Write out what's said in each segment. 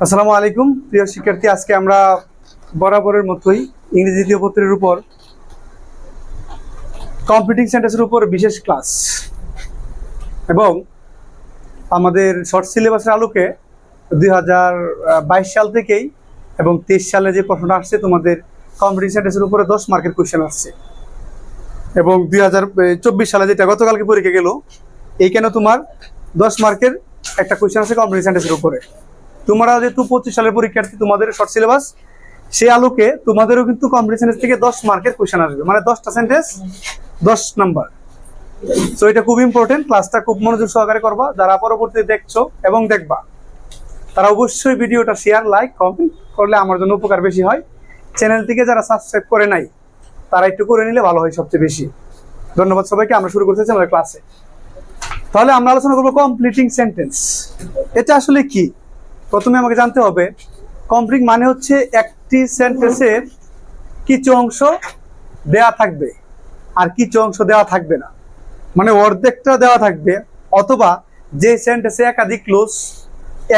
আসসালামু আলাইকুম প্রিয় শিক্ষার্থী, আজকে আমরা বরাবরের মতোই ইংরেজি দ্বিতীয় পত্রের উপর কমপ্লিটিং সেন্টেন্সের উপর বিশেষ ক্লাস এবং আমাদের শর্ট সিলেবাসের আলোকে 2022 সাল থেকেই এবং 23 সালে যে প্রশ্নটা আসছে তোমাদের কমপ্লিটিং সেন্টেন্সের উপরে 10 মার্কের কোয়েশ্চেন আসছে এবং 2024 সালে যেটা গতকালকে পরীক্ষা গেল এইখানে তোমার 10 মার্কের একটা কোয়েশ্চেন আছে কমপ্লিটিং সেন্টেন্সের উপরে। তোমরা যেহেতু 25 সালের পরীক্ষার্থী, তোমাদের শর্ট সিলেবাস, সেই আলোকে তোমাদেরও কিন্তু কমপ্লিট সেন্টেন্স থেকে 10 মার্কের কোয়েশ্চেন আসবে, মানে 10টা সেন্টেন্স 10 নাম্বার। সো এটা খুব ইম্পর্টেন্ট, ক্লাসটা খুব মনোযোগ সহকারে করবা। যারা পরবর্তীতে দেখছো এবং দেখবা তারা অবশ্যই ভিডিওটা শেয়ার, লাইক, কমেন্ট করলে আমার জন্য উপকার বেশি হয়। চ্যানেলটিকে যারা সাবস্ক্রাইব করে নাই তারা একটু করে নিলে ভালো হয় সবচেয়ে বেশি। ধন্যবাদ সবাইকে। আমরা শুরু করতেছি আমাদের ক্লাসে। তাহলে আমরা আলোচনা করবো কমপ্লিটিং সেন্টেন্স। এটা আসলে কি? প্রথমে আমাকে জানতে হবে কমপ্লিট মানে হচ্ছে একটি সেন্টেন্সের কিছু অংশ দেয়া থাকবে আর কিছু অংশ দেওয়া থাকবে না, মানে অর্ধেকটা দেওয়া থাকবে, অথবা যে সেন্টেন্সে একাধিক ক্লোজ,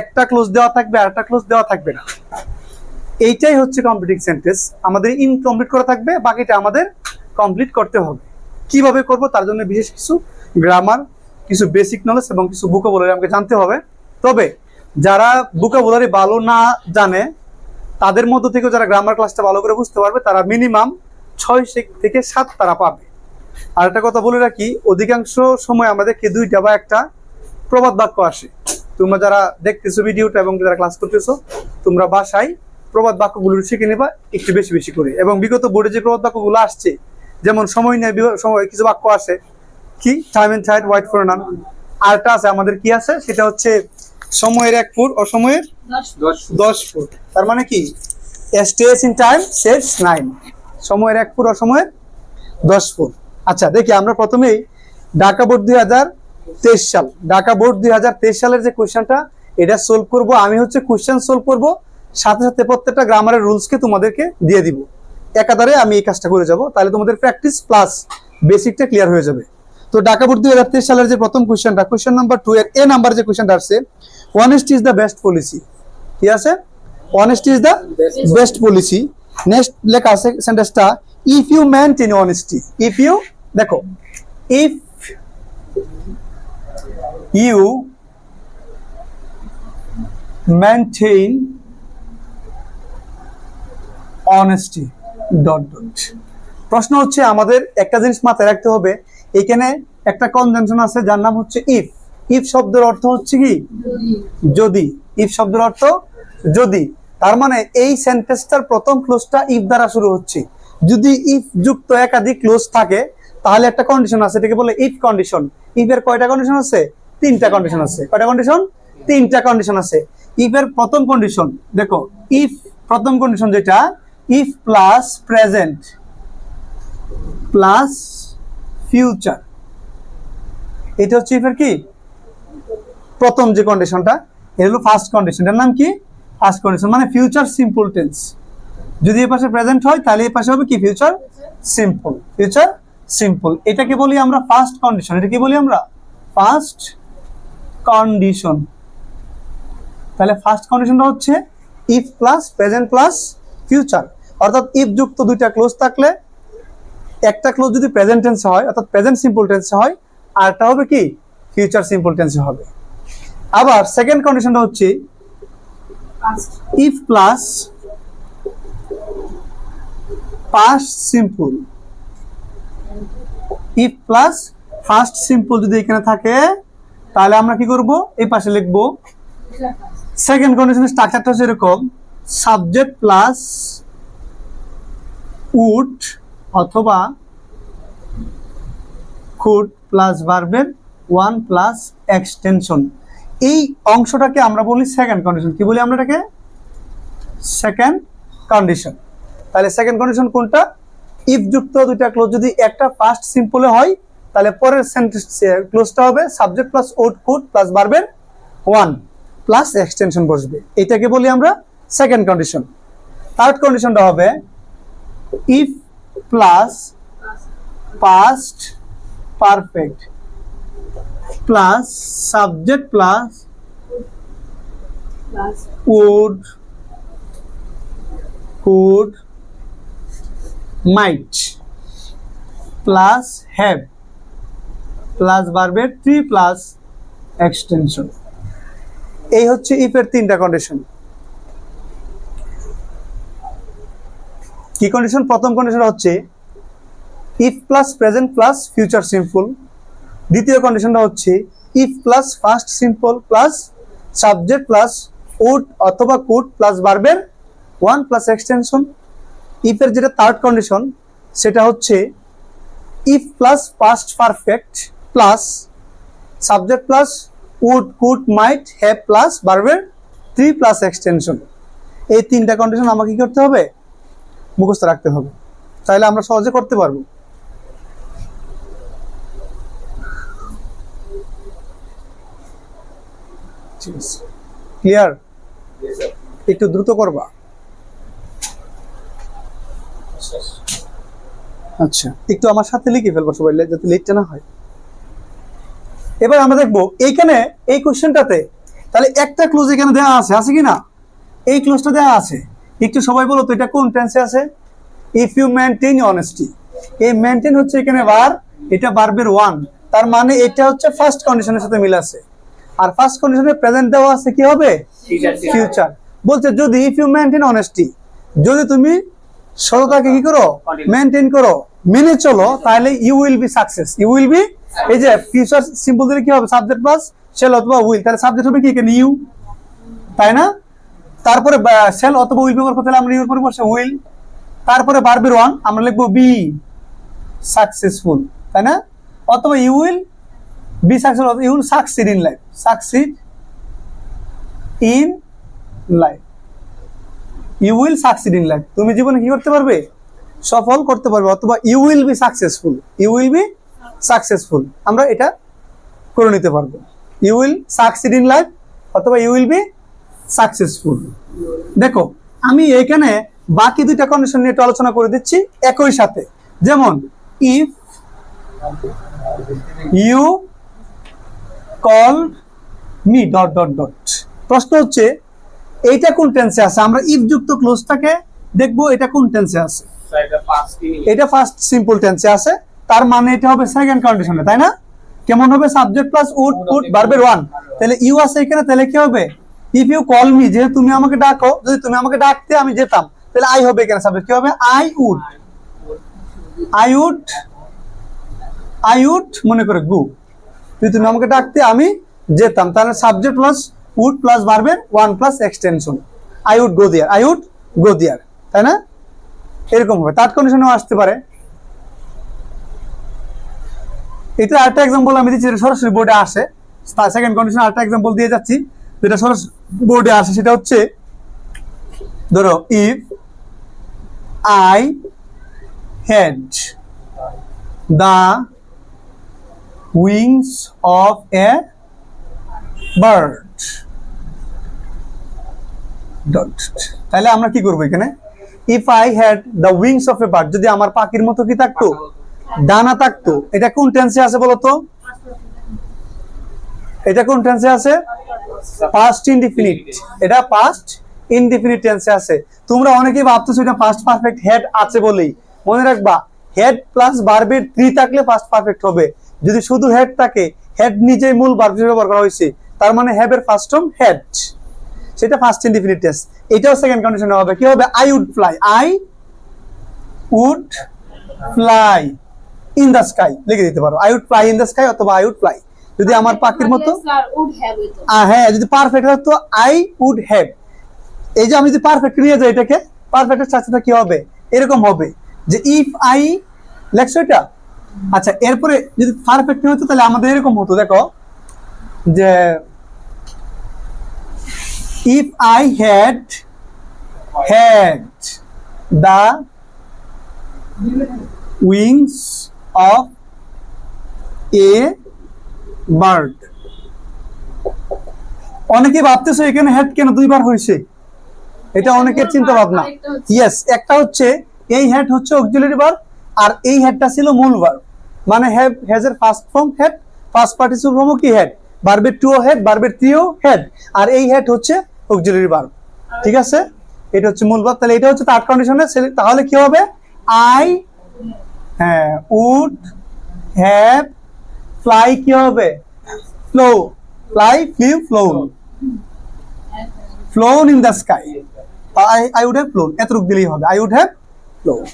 একটা ক্লোজ দেওয়া থাকবে আর একটা ক্লোজ দেওয়া থাকবে না। এইটাই হচ্ছে কমপ্লিটিং সেন্টেন্স। আমাদের ইনকমপ্লিট করা থাকবে, বাকিটা আমাদের কমপ্লিট করতে হবে। কিভাবে করব তার জন্য বিশেষ কিছু গ্রামার, কিছু বেসিক নলেজ এবং কিছু ভোকাবুলারি আমাকে জানতে হবে। তবে যারা ভোকাবুলারি ভালো না জানে তাদের মধ্য থেকে যারা গ্রামার ক্লাসটা ভালো করে বুঝতে পারবে তারা মিনিমাম 6 থেকে 7 তারা পাবে। আর একটা কথা বলে রাখি, অধিকাংশ সময় আমাদের কি দুইটা বা একটা প্রবাদ বাক্য আসে। তোমরা যারা দেখতেছো ভিডিওটা এবং যারা ক্লাস করতেছো, তোমরা বাসায় প্রবাদ বাক্যগুলো শিখে নেবা একটু বেশি বেশি করে। এবং বিগত বোর্ডে যে প্রবাদ বাক্যগুলো আসছে, যেমন সময় নেই সময় কিছু বাক্য আসে, কি time and tide wait for none. আরটা আছে আমাদের কি আছে, সেটা হচ্ছে সময়ের 1 ফুট, অসময়ের 10 ফুট। তার মানে কি স্টেজ ইন টাইম সেভস 9। সময়ের 1 ফুট, অসময়ের 10 ফুট। আচ্ছা দেখি আমরা প্রথমেই ঢাকা বোর্ড 2023 সাল, ঢাকা বোর্ড 2023 সালের যে কোয়েশ্চেনটা এটা সলভ করব। আমি হচ্ছে কোয়েশ্চেন সলভ করব, সাথে সাথে প্রত্যেকটা গ্রামারের রুলসকে তোমাদেরকে দিয়ে দিব। একাধারে আমি এই কাজটা করে যাব, তাহলে তোমাদের প্র্যাকটিস প্লাস বেসিকটা ক্লিয়ার হয়ে যাবে। তো ঢাকা বোর্ড 2023 সালের যে প্রথম কোয়েশ্চেনটা, কোয়েশ্চেন নাম্বার 2 এর এ নাম্বার যে কোয়েশ্চেনটা আসছে, honesty is the best policy। কি আছে? honesty is the best policy। Next লেখা আছে সেন্টেন্সটা, if you maintain honesty, if you, দেখো, if you maintain honesty ... প্রশ্ন হচ্ছে আমাদের একটা জিনিস মাথায় রাখতে হবে, এখানে একটা কনজাংশন আছে যার নাম হচ্ছে ইফ। ইফ শব্দের অর্থ হচ্ছে কি? যদি। ইফ শব্দের অর্থ যদি। তার মানে এই সেন্টেন্সটার প্রথম ক্লোজটা ইফ দ্বারা শুরু হচ্ছে। যদি ইফ যুক্ত একাধিক ক্লোজ থাকে তাহলে একটা কন্ডিশন আছে, এটাকে বলে ইফ কন্ডিশন। ইফ এর কয়টা কন্ডিশন আছে? 3টা কন্ডিশন আছে। কয়টা কন্ডিশন? 3টা কন্ডিশন আছে। ইফ এর প্রথম কন্ডিশন দেখো, ইফ প্রথম কন্ডিশন যেটা, if plus present plus future, এটা হচ্ছে ইফের কি প্রথম যে কন্ডিশনটা, এটা হলো ফার্স্ট কন্ডিশন। এর নাম কি? ফার্স্ট কন্ডিশন, মানে ফিউচার সিম্পল টেন্স। যদি এই পাশে প্রেজেন্ট হয় তাহলে এই পাশে হবে কি? Future simple. ফিউচার সিম্পল, এটাকে বলি আমরা ফার্স্ট কন্ডিশন। এটা কি বলি আমরা? First condition. তাহলে ফার্স্ট কন্ডিশনটা হচ্ছে if plus present plus future. অর্থাৎ ইফ যুক্ত দুইটা ক্লোজ থাকলে একটা ক্লোজ যদি প্রেজেন্ট টেন্সে হয় অর্থাৎ প্রেজেন্ট সিম্পল টেন্সে হয়, আরটা হবে কি? ফিউচার সিম্পল টেন্সে হবে। আবার সেকেন্ড কন্ডিশনটা হচ্ছে if plus past simple. If plus first simple যদি এখানে থাকে তাহলে আমরা কি করব? এই পাশে লিখব। সেকেন্ড কন্ডিশনের স্ট্রাকচারটা হচ্ছে এরকম, সাবজেক্ট প্লাস উড অথবা কুড প্লাস ভার্বের 1 প্লাস এক্সটেনশন। এই অংশটাকে আমরা বলি সেকেন্ড কন্ডিশন। কি বলি আমরা এটাকে? Second condition. তাহলে সেকেন্ড কন্ডিশন কোনটা? ইফ যুক্ত দুইটা ক্লোজ যদি একটা ফার্স্ট সিম্পলে হয় তাহলে পরের সেন্টেন্স ক্লোজটা হবে subject plus would could plus ভার্বের 1 প্লাস এক্সটেনশন বসবে। এটাকে বলি আমরা সেকেন্ড কন্ডিশন। থার্ড কন্ডিশনটা হবে if plus past perfect plus subject plus would, could, might plus have plus ভার্বের 3 প্লাস এক্সটেনশন। এই হচ্ছে ইফ এর তিনটা কন্ডিশন। কি কন্ডিশন? প্রথম কন্ডিশন হচ্ছে if plus present plus future simple. দ্বিতীয় কন্ডিশনটা হচ্ছে if plus first simple plus subject plus would অথবা কুড প্লাস ভার্বের 1 প্লাস এক্সটেনশন। ইফ এর যেটা থার্ড কন্ডিশন সেটা হচ্ছে if plus past perfect plus subject plus would could might have plus ভার্বের 3 প্লাস এক্সটেনশন। এই তিনটা কন্ডিশন আমাকে কি করতে হবে? মুখস্থ রাখতে হবে, তাহলে আমরা সহজে করতে পারবো। ক্লিয়ার? একটু দ্রুত করবা। আচ্ছা, একটু আমার সাথে লিখে ফেলবো সবাই, যাতে লেটটা না হয়। এবার আমরা দেখবো এইখানে এই কোশ্চেনটাতে তাহলে একটা ক্লোজ এখানে দেওয়া আছে, আছে কি না? এই ক্লোজটা দেওয়া আছে। একটু সবাই বলো তো এটা কোন টেন্সে আছে? If you maintain honesty. এই মেইনটেইন হচ্ছে এখানে ভার্ব, এটা ভার্বের 1, তার মানে এটা হচ্ছে ফার্স্ট কন্ডিশনের সাথে মিল আছে। আর ফার্স্ট কন্ডিশনে প্রেজেন্ট দেওয়া আছে, কি হবে? ফিউচার। বলছে যদি ইফ ইউ মেইনটেইন অনেস্টি, যদি তুমি সততাকে কি করো? মেইনটেইন করো, মেনে চলো, তাহলে you will be success. You will be, এই যে ফিউচার সিম্পল দিলে কি হবে? সাবজেক্ট প্লাস শেল অথবা উইল, তাহলে সাবজেক্ট হবে কি এখানে? ইউ, তাই না? তারপরে শেল অথবা উইল ব্যবহার করতে হলে আমরা ইউর পরিবর্তে উইল, তারপরে ভার্বের 1 আমরা লিখবো বি সাকসেসফুল, তাই না? অথবা you will be successful, you will succeed in life, succeed in life, you will succeed in life. তুমি জীবনে কি করতে পারবে? সফল করতে পারবে। অথবা you will be successful, you will be successful, আমরা এটা করে নিতে পারবো। You will succeed in life অথবা ইউ উইল বি সাকসেসফুল। দেখো আমি এখানে বাকি দুইটা কন্ডিশন নিয়ে একটু আলোচনা করে দিচ্ছি একই সাথে। যেমন if you call me dot dot dot. প্রশ্ন হচ্ছে এইটা কোন টেন্সে আছে? আমরা ইফ যুক্ত ক্লোজটাকে দেখবো এটা কোন টেন্সে আছে। এটা ফার্স্ট সিম্পল টেন্সে আছে, তার মানে এটা হবে সেকেন্ড কন্ডিশনে, তাই না? কেমন হবে? সাবজেক্ট প্লাস উড কুড ভার্বের 1, তাহলে ইউ আছে এখানে, তাহলে কি হবে? ইফ ইউ কল মি, যে তুমি আমাকে ডাকো, যদি তুমি আমাকে ডাকতে আমি যেতাম, তাহলে আই হবে এখানে সাবজেক্ট, কি হবে? I would, I would, I would মনে করে গো, যদি তুমি আমাকে ডাকতে আমি যেতাম, তাহলে সাবজেক্ট প্লাস উড প্লাস ভার্বের 1 plus extension, I would go there, I would go there, তাই না? এরকম হবে। থার্ড কন্ডিশনেও আসতে পারে। এটা আরেকটা এক্সাম্পল আমি দিচ্ছি, যেটা সরাসরি বোর্ডে আসে। সেকেন্ড কন্ডিশন আরেকটা এক্সাম্পল দিয়ে যাচ্ছি, যেটা সরাসরি বোর্ডে আসে। সেটা হচ্ছে ধরো if I had the wings of a bird dot, তাহলে আমরা কি করবো এখানে? If I had the wings of A bird, যদি আমার পাখির মতো কি থাকতো? ডানা থাকতো। এটা কোন টেন্সে আছে বলতো? এটা কোন টেন্সে আছে? Past indefinite. এটা পাস্ট ইনডিফিনিট টেন্সে আছে। তোমরা অনেকেই ভাবতেছো এটা পাস্ট পারফেক্ট হেড আছে বলেই। মনে রাখবা হেড প্লাস ভার্বের 3 থাকলে পাস্ট পারফেক্ট হবে। যদি শুধু হেড থাকে, হেড নিজেই মূল ভার্ব হিসেবে ব্যবহার করা হয়েছে, তার মানে হ্যাভ এর ফার্স্ট ফর্ম হেড, সেটা ফার্স্ট ইনডিফিনিট টেন্স। এটাও সেকেন্ড কন্ডিশনে হবে, কি হবে? I would fly, I would fly in the sky লিখে দিতে পারো, I would fly in the sky অথবা আই উড ফ্লাই। যদি আমার পাখির মতো, হ্যাঁ, যদি পারফেক্ট হতো আই উড হ্যাভ। এই যে আমি যদি পারফেক্ট নিয়ে যাই, এটাকে পারফেক্টের সাথে কি হবে? এরকম হবে যে ইফ আই, লেখছো এটা। আচ্ছা, এরপরে যদি পারফেক্ট হতো তাহলে আমাদের এরকম হতো, দেখো যে if I had the wings of a bird. অনেকে ভাবতেছে এখানে হেড কেন দুইবার হয়েছে, এটা অনেকের চিন্তা ভাবনা। ইয়েস, একটা হচ্ছে এই হেড হচ্ছে অক্সিলারি ভার্ব, আর এই হেডটা ছিল মূল ভার্ব। মানে হ্যাভ হ্যাজ এর first form had, first participle ফর্মও কি হেড, ভার্বের 2 হেড, ভার্বের 3 হেড, আর এই হেড হচ্ছে অক্সিলারি ভার্ব, ঠিক আছে? এটা হচ্ছে মূল ভার্ব। তাহলে এটা হচ্ছে থার্ড কন্ডিশনে। তাহলে কি হবে? আই উড হ্যাভ ফ্লাই কি হবে? Flow, fly, flew, flown, flown in the sky. I would have flown, এতটুকু দিলেই হবে, I would have flown।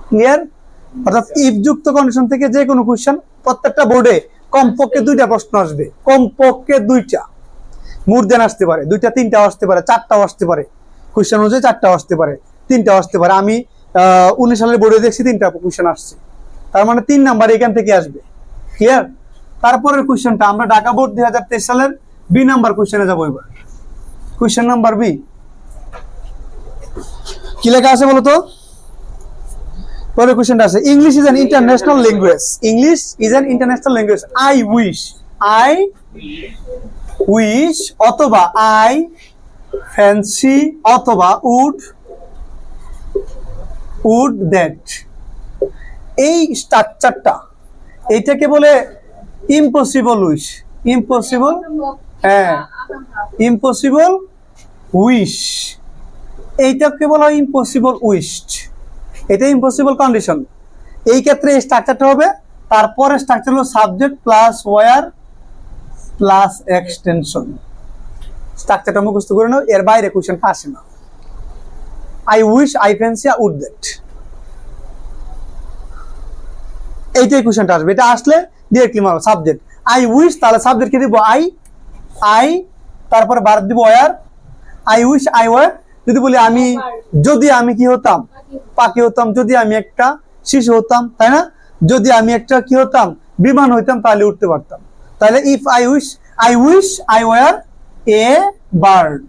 Clear? অর্থাৎ ইফ যুক্ত কন্ডিশন থেকে যে কোনো কোশ্চেন প্রত্যেকটা বোর্ডে কমপক্ষে 2টা প্রশ্ন আসবে, কমপক্ষে 2টা, মোর দেন আসতে পারে, 2টা 3টাও আসতে পারে, 4টাও আসতে পারে, কোশ্চেন অনুযায়ী 4টাও আসতে পারে, 3টাও আসতে পারে। আমি 19 সালের বোর্ডে দেখছি 3টা কোশ্চেন আসছে, তার মানে 3 নাম্বার এখান থেকে আসবে। ক্লিয়ার? তারপরের কোশ্চেনটা আমরা ঢাকা বোর্ড 2023 সালের বি নাম্বার কোশ্চেনে যাবো এবার। কোশ্চেন নাম্বার বি কি লেখা আছে বলো তো? পরের কোশ্চেনটা আছে, English is an international language. English is an international language. I wish অথবা আই ফ্যান্সি অথবা উড দ্যাট। এই স্ট্রাকচারটা, এইটাকে বলে ইম্পসিবল উইশ। ইম্পসিবল, হ্যাঁ, ইম্পসিবল উইশ, এইটাকে বলা হয় ইম্পসিবল উইশড। এটা ইম্পসিবল কন্ডিশন। এই ক্ষেত্রে এই স্ট্রাকচারটা হবে, তারপরে স্ট্রাকচার হলো subject plus were plus extension. স্ট্রাকচারটা মুখস্থ করে নাও, এর বাইরে কোশ্চেনটা আসে না। I wish, I fancy, would that, এইটাই কোশ্চেনটা আসবে। এটা আসলে ডিরেক্টলি মারো সাবজেক্ট। আই উইশ, তাহলে সাবজেক্ট কি দিব? আই, তারপরে ভার্ব দিব were. I wish, I were. যদি বলি আমি, যদি আমি কি হতাম? পাখি হতাম। যদি আমি একটা শিশু হতাম, তাই না? যদি আমি একটা কি হতাম? বিমান হইতাম, তাহলে উঠতে পারতাম। তাহলে if I wish, I were a bird,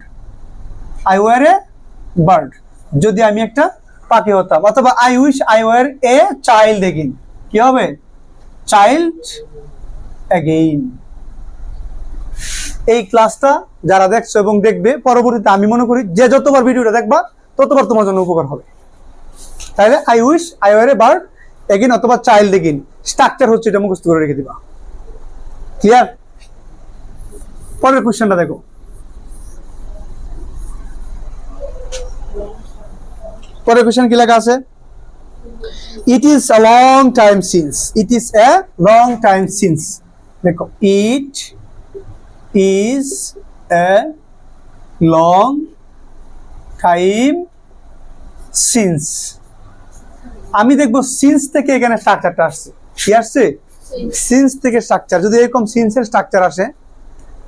I were a bird, যদি আমি একটা পাখি হতাম। অথবা I wish, I were a child again, কি হবে? Child again. এই ক্লাসটা যারা দেখছো এবং দেখবে পরবর্তীতে, আমি মনে করি যে যতবার ভিডিওটা দেখবা ততবার তোমার জন্য উপকার হবে। তাহলে I wish, I were a bird again অথবা চাইল্ড এগেইন, স্ট্রাকচার হচ্ছে এটা, মুখস্থ করে রেখে দিবা। ক্লিয়ার? পরের কোশ্চেনটা দেখো। পরের কোশ্চেন কি লেখা আছে? It is a long time since. It is a long time since. দেখো, it is a long time since. আমি দেখবো সিন্স থেকে এখানে স্ট্রাকচারটা আসছে। কি আসছে? সিন্স থেকে স্ট্রাকচার। যদি এরকম সিন্সের স্ট্রাকচার আসে,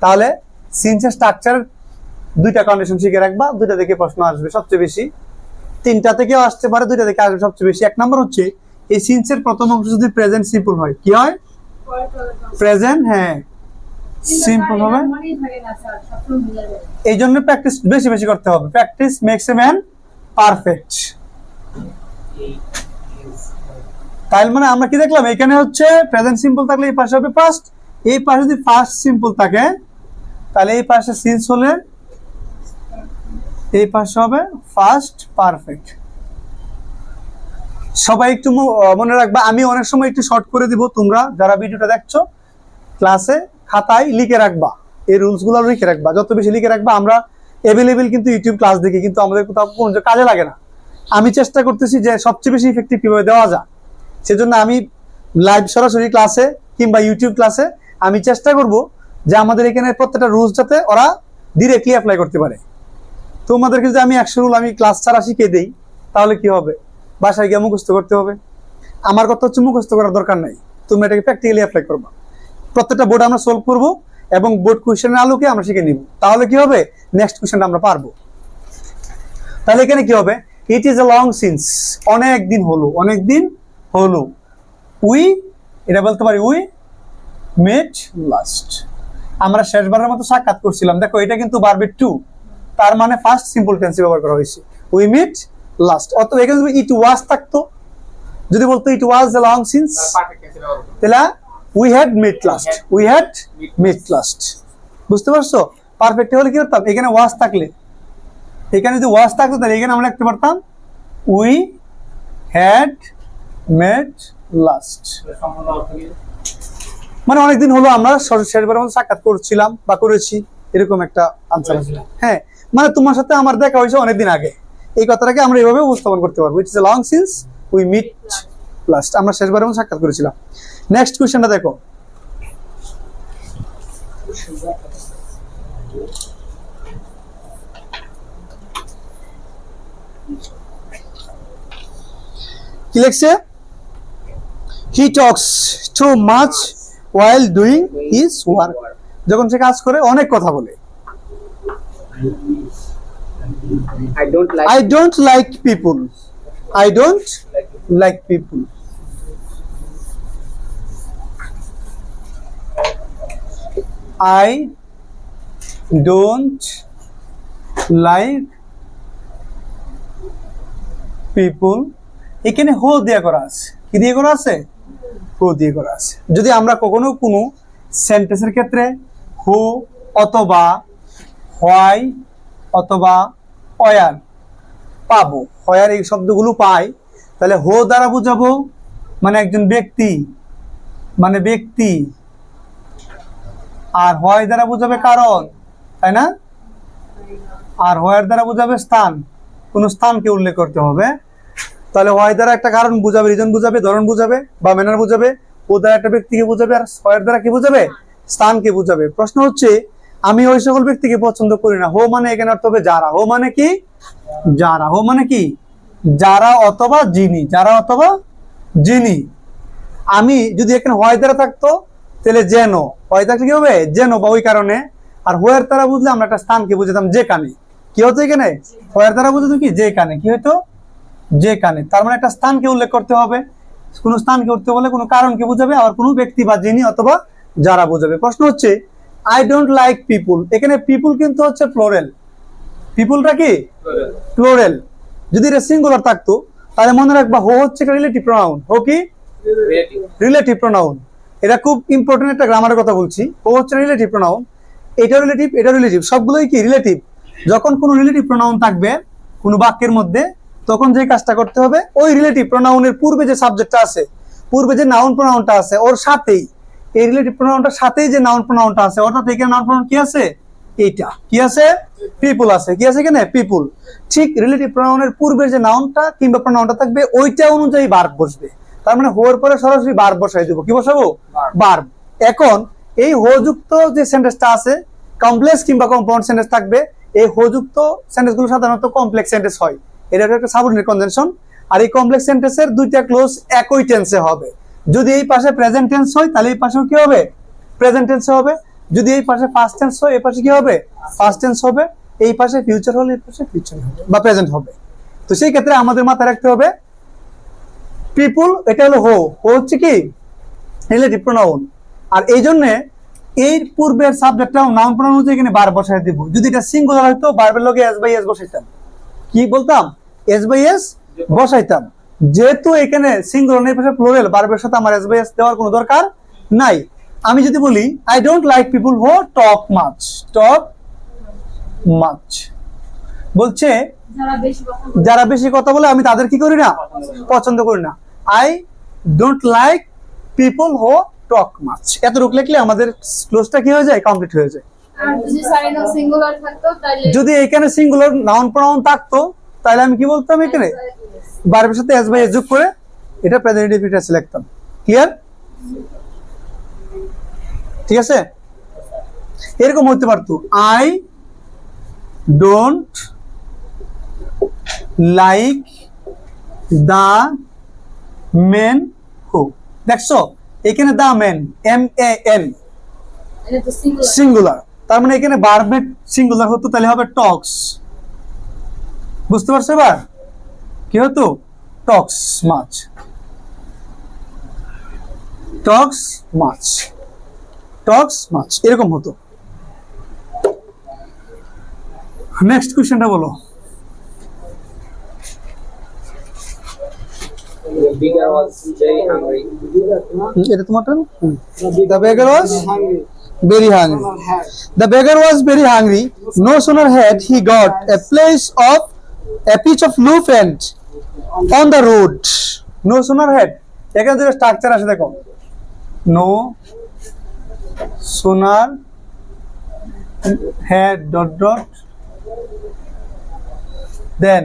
তাহলে সিন্সের স্ট্রাকচার 2টা কন্ডিশন শিখে রাখবা, 2টা থেকে প্রশ্ন আসবে সবচেয়ে বেশি। 3টা থেকেও আসতে পারে, 2টা থেকে আসবে সবচেয়ে বেশি। 1 নম্বর হচ্ছে, এই সিন্সের প্রথম অংশ যদি প্রেজেন্ট সিম্পল হয়, কি হয়? প্রেজেন্ট, হ্যাঁ, সিম্পল হবে। এই জন্য প্র্যাকটিস বেশি বেশি করতে হবে। Practice makes a man perfect. তাই মানে আমরা কি দেখলাম? এখানে হচ্ছে প্রেজেন্ট সিম্পল থাকলে এই পাশে হবে ফার্স্ট, এই পাশে যদি ফার্স্ট সিম্পল থাকে তাহলে এই পাশে সিন্স হলে এই পাশে হবে ফার্স্ট পারফেক্ট। সবাই একটু মনে রাখবা। আমি অনেক সময় একটু শর্ট করে দিব, তোমরা যারা ভিডিওটা দেখছো ক্লাসে খাতায় লিখে রাখবা, এই রুলস গুলো লিখে রাখবা। যত বেশি লিখে রাখবা, আমরা অ্যাভেলেবেল কিন্তু ইউটিউব ক্লাস দেখি, কিন্তু আমাদের কোথাও কোনো কাজে লাগে না। আমি চেষ্টা করতেছি যে সবচেয়ে বেশি ইফেক্টিভ কিভাবে দেওয়া যায়, সেজন্য আমি লাইভ সরাসরি ক্লাসে কিংবা ইউটিউব ক্লাসে আমি চেষ্টা করব যে আমাদের এখানে প্রত্যেকটা রুলস যাতে ওরা ডিরেক্টলি অ্যাপ্লাই করতে পারে। তোমাদেরকে যদি আমি 100 রুল আমি ক্লাস ছাড়া শিখিয়ে দিই, তাহলে কি হবে? বাসায় গিয়ে মুখস্থ করতে হবে। আমার কথা হচ্ছে মুখস্থ করার দরকার নাই, তুমি এটাকে প্র্যাকটিক্যালি অ্যাপ্লাই করবা। প্রত্যেকটা বোর্ড আমরা সলভ করব এবং বোর্ড কোশ্চেনের আলোকে আমরা শিখে নিব। তাহলে কি হবে? নেক্সট কোশ্চেনটা আমরা পারবো। তাহলে এখানে কি হবে? ইট ইজ এ লং সিন্স, অনেক দিন হলো, অনেক দিন হলো। উই, এটা বলতে পারি উই মেট লাস্ট। আমরা শেষবারের মতো সাক্ষাৎ করছিলাম। দেখো, এটা কিন্তু ভার্ব 2, তার মানে ফার্স্ট সিম্পল টেন্সে ব্যবহার করা হয়েছে। We met last. অথবা এখানে যদি ইট ওয়াজ থাকতো, যদি বলতো it was a long since, তাহলে we had met last, we had met last. বুঝতে পারছো? পারফেক্ট হলে কি করতাম? এখানে ওয়াজ থাকলে, এখানে যদি ওয়াজ থাকতো তাহলে এখানে আমরা লিখতে পারতাম উই হ্যাড মেট লাস্ট। মানে অনেকদিন হলো আমরা শেষবারের মতো সাক্ষাৎ করছিলাম বা করেছি, এরকম একটা আনসার আসবে। হ্যাঁ, মানে তোমার সাথে আমার দেখা হয়েছে অনেকদিন আগে, এই কথাটাকে আমরা এইভাবে উপস্থাপন করতে পারবো। It's a long since we meet last, আমরা শেষবারের মতো সাক্ষাৎ করেছিলাম। নেক্সট কোশ্চেনটা দেখো। কি লিখছে? He talks too much while doing his work, যখন সে কাজ করে অনেক কথা বলে। I don't like people. I don't like people. I don't like people. এখানে হো দিয়ে করা আছে, কি দিয়ে করা আছে? হো দিয়ে করা আছে। যদি আমরা কখনো কোনো সেন্টেন্সের ক্ষেত্রে হো অথবা হয় অথবা অয়ার পাবো, হয়ার এই শব্দগুলো পাই, তাহলে হো দ্বারা বুঝাবো মানে একজন ব্যক্তি, মানে ব্যক্তি, আর হয় দ্বারা বুঝাবে কারণ, তাই না? আর হয়ার দ্বারা বুঝাবে স্থান, কোন স্থানকে উল্লেখ করতে হবে। তাহলে হয় দ্বারা একটা কারণ বুঝাবে, রিজন বুঝাবে, ধরন বুঝাবে বা ম্যানার বুঝাবে। ও দ্বারা একটা ব্যক্তিকে বুঝাবে, আর হয়ার দ্বারা কি বুঝাবে? স্থানকে বুঝাবে। প্রশ্ন হচ্ছে আমি ওই সকল ব্যক্তিকে পছন্দ করি না। হো মানে এখানে অর্থ হবে যারা। হো মানে কি? যারা। হো মানে কি? যারা অথবা যিনি, যারা অথবা যিনি। আমি যদি এখানে হয় দ্বারা থাকতো তাহলে যেন, হয় থাকলে কি হবে? যেন বা ওই কারণে। আর হোয়ার দ্বারা বুঝলে আমরা একটা স্থানকে বুঝাতাম যেখানে। কি হতো এখানে? হোয়ার দ্বারা বুঝতো কি? যেখানে। কি হতো? যেখানে। তার মানে একটা স্থানকে উল্লেখ করতে হবে। কোন স্থানকে উঠতে বলে কোনো কারণকে বুঝাবে, আবার কোনো ব্যক্তি বা যিনি অথবা যারা বুঝাবে। প্রশ্ন হচ্ছে আই ডোন্ট লাইক পিপুল, এখানে পিপুল কিন্তু হচ্ছে প্লোরাল। পিপুলটা কি? প্লোরাল। যদি এটা সিঙ্গুলার থাকতো তাহলে মনে রাখবা হো হচ্ছে একটা রিলেটিভ প্রোনাউন। হো কি? Relative pronoun. এটা খুব ইম্পর্টেন্ট একটা গ্রামারের কথা বলছি। হো হচ্ছে রিলেটিভ প্রোনাউন, এটা রিলেটিভ, এটা রিলেটিভ, সবগুলোই কি? রিলেটিভ। যখন কোনো রিলেটিভ প্রোনাউন থাকবে কোনো বাক্যের মধ্যে, তখন যে কাজটা করতে হবে, ওই রিলেটিভ প্রোনাউনের পূর্বে যে সাবজেক্টটা আছে, পূর্বে যে নাউন প্রোনাউনটা আছে, ওর সাথেই এই রিলেটিভ প্রোনাউনটার সাথেই যে নাউন প্রোনাউনটা আছে, অর্থাৎ এখানে নাউন প্রোনাউন কি আছে? এইটা কি আছে? পিপুল আছে। কি আছে এখানে? পিপুল। ঠিক রিলেটিভ প্রোনাউনের পূর্বে যে নাউনটা কিংবা প্রোনাউনটা থাকবে, ওইটা অনুযায়ী ভার্ব বসবে। তার মানে হোর পরে সরাসরি ভার্ব বসাই দেব। কি বসাবো? ভার্ব। এখন এই হো যুক্ত যে সেন্টেন্সটা আছে, কমপ্লেক্স কিংবা কম্পাউন্ড সেন্টেন্স থাকবে। এই হো যুক্ত সেন্টেন্সগুলো সাধারণত কমপ্লেক্স সেন্টেন্স হয়। এটা একটা সাবঅর্ডিনেট কনজাংশন। আর এই কমপ্লেক্স সেন্টেন্সের দুইটা ক্লোজ একই টেন্সে হবে। যদি এই পাশে প্রেজেন্ট টেন্স হয় তাহলে এই পাশেও কি হবে? প্রেজেন্ট টেন্সে হবে। যদি এই পাশে ফার্স্ট টেন্স হয় এই পাশে কি হবে? ফার্স্ট টেন্স হবে। এই পাশে ফিউচার হলে এই পাশে ফিউচার হবে বা প্রেজেন্ট হবে। তো সেই ক্ষেত্রে আমাদের মাথায় রাখতে হবে পিপুল, এটা হলো হো। হো হচ্ছে কি? Relative pronoun. আর এই জন্য এর পূর্বের সাবজেক্টটাও নাউন প্রোনাউন হচ্ছে, এখানে বার বসাই দেব। যদি এটা সিঙ্গুলার হতো ভার্বের লগে এস বাই এস বসাইতাম। কি বলতাম? এস বাই এস বসাইতাম। যেহেতু এখানে সিঙ্গুলার নেই, পাশে প্লুরাল, ভার্বের সাথে আমার এস বাই এস দেওয়ার কোনো দরকার নাই। আমি যদি বলি I don't like people who talk much, talk much বলছে যারা বেশি কথা বলে আমি তাদের কি করি না? পছন্দ করি না। I don't like people who talk much. এতটুকু লিখলে আমাদের ক্লোজটা কি হয়ে যায়? কমপ্লিট হয়ে যায়। যদি এখানে সিঙ্গুলার নাউন প্রোনাউন থাকতো তাহলে আমি কি বলতাম? এখানে ভার্বের সাথে এস বাই এস যোগ করে এটা প্রেজেন্ট ইনডিফিনিট লিখতাম। ক্লিয়ার? ঠিক আছে? এরকম হতে পারতো I don't like the men who. দেখছো এখানে the men, M A N, singular. তার মানে এখানে ভার্বের সিঙ্গুলার হতো তাহলে হবে টক্স। বুঝতে পারছো এবার? কি হতো? টক্স মাছ, টক্স মাছ, টক্স মাছ, এরকম হতো। নেক্সট কোশ্চেনটা বলো। The beggar was very hungry. এটা তোমারটা? The beggar was very hungry. The beggar was very hungry. No sooner had he got a piece of loaf and on the road. No sooner had, এখানে যে structure আছে দেখো, no সোনার head dot dot দেন,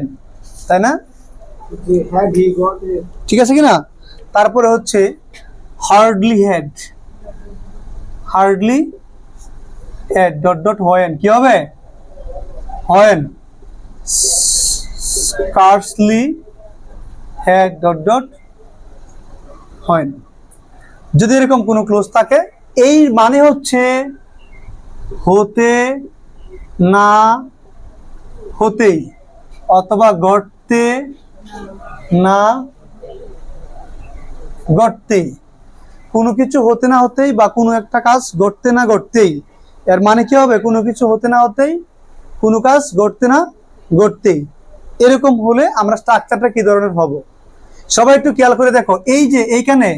তাই না? Had he got a ঠিক আছে কিনা? তারপরে হচ্ছে hardly head, hardly head dot dot when, কি হবে? When scarcely head dot dot when. যদি এরকম কোনো ক্লোজ থাকে, এই মানে হচ্ছে হতে না হতেই, অথবা ঘটতে না ঘটতেই, কোনো কিছু হতে না হতেই বা কোনো একটা কাজ ঘটতে না ঘটতেই, এর মানে কি হবে? কোনো কিছু হতে না হতেই, কোনো কাজ ঘটতে না ঘটতেই। এরকম হলে আমরা স্ট্রাকচারটা কি ধরনের হবে? সবাই একটু খেয়াল করে দেখো, এই যে এইখানে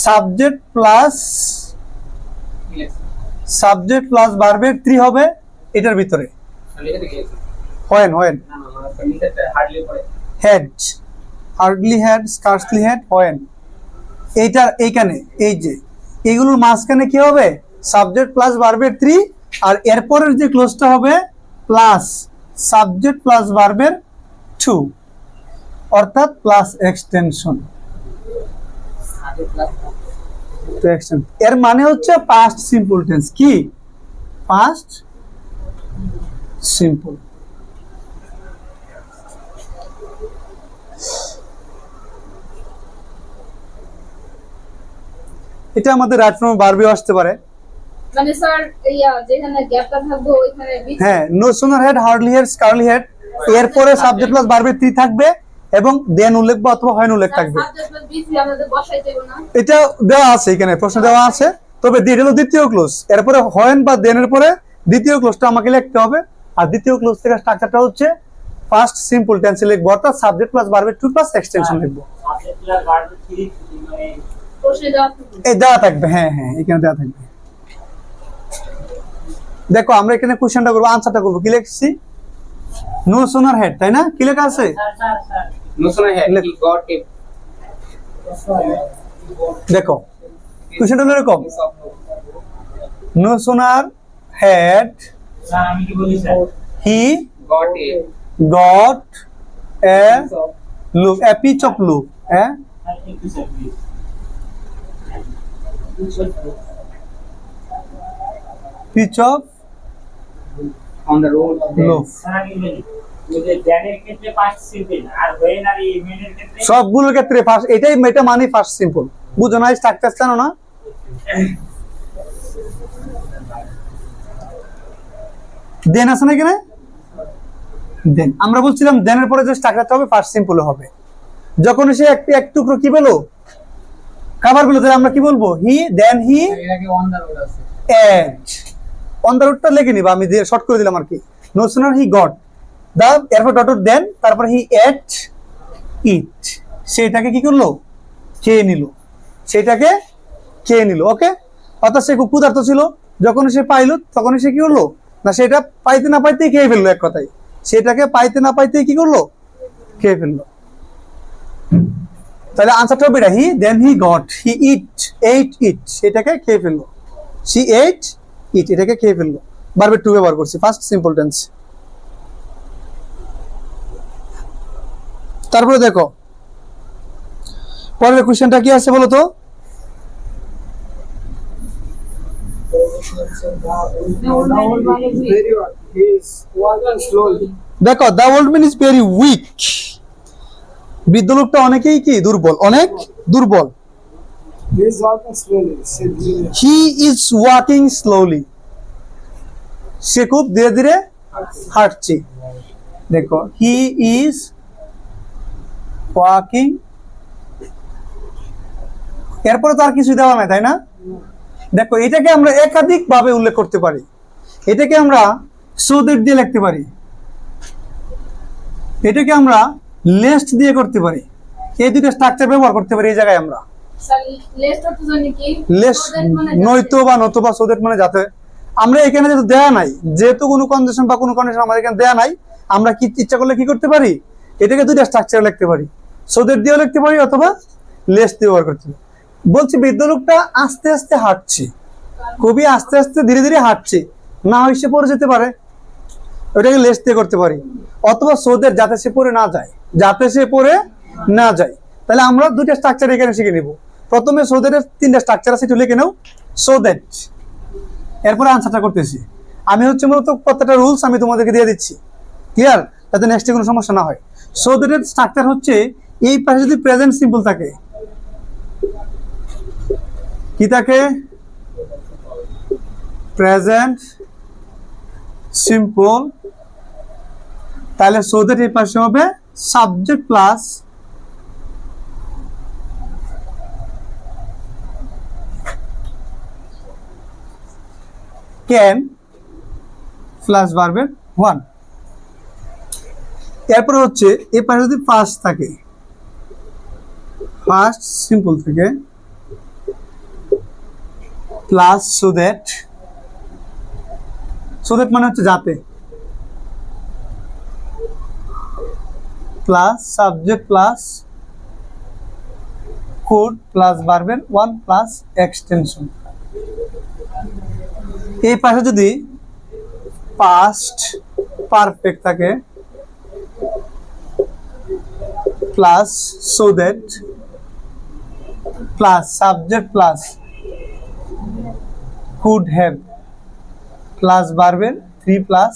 সাবজেক্ট প্লাস ভার্বের 3 হবে এটার ভিতরে। When head, hardly head, scarcely head, when, এইটা এইখানে এই যে এইগুলোর মাঝখানে কি হবে? সাবজেক্ট প্লাস ভার্বের 3, আর এরপরের যে ক্লোজটা হবে প্লাস সাবজেক্ট প্লাস ভার্বের 2, অর্থাৎ প্লাস এক্সটেনশন। এর মানে হচ্ছে পাস্ট সিম্পল টেন্স। কি? Past simple. এটা আমাদের রাইট ফর্ম ভার্বেও আসতে পারে। মানে স্যার যেখানে গ্যাপটা থাকবে ওইখানে হ্যাঁ, নো সোনার had, hardly had, scarcely had, এরপরে সাবজেক্ট প্লাস ভার্বের 3 থাকবে এবং দেন উল্লেখ বা অথবা হয় উল্লেখ থাকবে। সাবজেক্ট প্লাস বিসি আমাদের বসাই দেব না? এটা দেওয়া আছে, এখানে প্রশ্ন দেওয়া আছে, তবে এটা হলো দ্বিতীয় ক্লোজ। এরপরে হয় বা দেনের পরে দ্বিতীয় ক্লোজটা আমাকে লিখতে হবে, আর দ্বিতীয় ক্লোজ থেকে স্ট্রাকচারটা হচ্ছে ফার্স্ট সিম্পল টেন্সে লিখবো, অর্থাৎ সাবজেক্ট প্লাস ভার্বের 2 প্লাস এক্সটেনশন লিখবো। সাবজেক্ট প্লাস ভার্ব 3 মানে প্রশ্নে দেওয়া থাকবে। এই দেওয়া থাকবে, হ্যাঁ হ্যাঁ, এখানে দেওয়া থাকবে। দেখো আমরা এখানে কোশ্চেনটা করবো, আনসারটা করবো। কি লিখছি? নো সোনার হেড, তাই না? কি লেখা আছে? Sir No sooner had he got a দেখো কোশ্চেনটা হলো এরকম, piece of নো সোনার হেড স্যার আমি কি বলি sir? He got a got a piece of luck, a piece of luck, হ্যাঁ, স্যার একটু sir please. Piece of on the road. Luck. স্যার আমি বলি ওই যে ড্যানের ক্ষেত্রে পাস্ট সিম্পল, আর হোয়েন আর ইমেনের ক্ষেত্রে সবগুলোর ক্ষেত্রে ফার্স্ট, এটাই এটা মানে ফার্স্ট সিম্পল। বুঝো না? স্ট্রাকচার জানো না? দেন আছে না এখানে? দেন আমরা বলছিলাম দেনের পরে যে স্ট্রাকচারটা হবে ফার্স্ট সিম্পল হবে। যখন সে এক টুকরো কি বলো খাবার গুলো, তাহলে আমরা কি বলবো? হি, দেন হি এটাকে on the road আছে। এট, অন দ্য রোডটা লিখে নিবা, আমি দিয়ে শর্ট করে দিলাম আর কি। নো সোনার হি গট দা, এরপর ডট ডট দেন, তারপর হি এট ইট, সেটাকে কি করলো? খেয়ে নিল, সেটাকে খেয়ে নিল। ওকে, অর্থাৎ সে খুব ক্ষুধার্ত ছিল, যখন সে পাইলো তখন সে কি করলো? না সেটা পাইতে না পাইতেই খেয়ে ফেললো, এক কথায় সেটাকে পাইতে না পাইতেই কি করলো? খেয়ে ফেললো। তাহলে আনসারটা হবে এটা, হি দেন হি গট, হি এইট ইট, সেটাকে খেয়ে ফেললো। সি এইট ইট, এটাকে খেয়ে ফেললো। ভার্বের 2 ব্যবহার করছি ফার্স্ট সিম্পল টেন্স। তারপরে দেখো পরের কোশ্চেনটা কি আছে বলো তো? Very well. He is walking slowly. দেখো the old man is very weak, বৃদ্ধ লোকটা অনেকেই কি দুর্বল, অনেক দুর্বল। He is walking slowly. Said he. He is walking slowly, সে খুব ধীরে ধীরে হাঁটছে। দেখো হি ইজ ওয়াকিং, এরপরে তো আর কিছু দেওয়া নাই, তাই না? দেখো এটাকে আমরা একাধিক ভাবে উল্লেখ করতে পারি। এটাকে আমরা সোদের দিয়ে লিখতে পারি, এটাকে আমরা লেস্ট দিয়ে করতে পারি। এই দুটো স্ট্রাকচার ব্যবহার করতে পারি এই জায়গায় আমরা। স্যার লেসটা তো জানি কি? লেস নয়তো বা নতুবা সোদের মানে যাতে, আমরা এখানে যেহেতু দেয়া নাই, যেহেতু কোনো কন্ডিশন বা কোনো কন্ডিশন আমাদের এখানে দেয়া নাই, আমরা কি ইচ্ছা করলে কি করতে পারি? এটাকে দুইটা স্ট্রাকচার লিখতে পারি, সোদের দিয়েও লিখতে পারি অথবা লেস দিয়ে ব্যবহার করতে পারি। বলছি বৃদ্ধ লোকটা আস্তে আস্তে হাঁটছে, খুবই আস্তে আস্তে ধীরে ধীরে হাঁটছে, না হয় সে পড়ে যেতে পারে, ওটাকে লেস দিয়ে করতে পারি। অথবা সোদের, যাতে সে পড়ে না যায়, যাতে সে পড়ে না যায়। তাহলে আমরা দুইটা স্ট্রাকচার এখানে শিখে নিব। প্রথমে সোদের তিনটা স্ট্রাকচার আছে, একটু লিখে নাও। সো দ্যাট, এরপরে আনসারটা করতেছি আমি। হচ্ছে মূলত প্রত্যেকটা রুলস আমি তোমাদেরকে দিয়ে দিচ্ছি, ক্লিয়ার, যাতে নেক্সটে কোনো সমস্যা না হয়। সো দ্যাটের স্ট্রাকচার হচ্ছে, এই পাশে যদি প্রেজেন্ট সিম্পল থাকে, কি থাকে? Present simple. তাহলে সো দ্যাট এই পাশে হবে সাবজেক্ট প্লাস ক্যান প্লাস ভার্বের ওয়ান। এরপরে হচ্ছে এই পাশে যদি ফার্স্ট থাকে, ফার্স্ট সিম্পল থেকে plus so that. So that মানে হচ্ছে যাতে, plus subject plus code plus ভার্বের ওয়ান প্লাস এক্সটেনশন। এই পাশে যদি পাস্ট পারফেক্ট থাকে, plus so that plus subject plus could have plus ভার্বের থ্রি প্লাস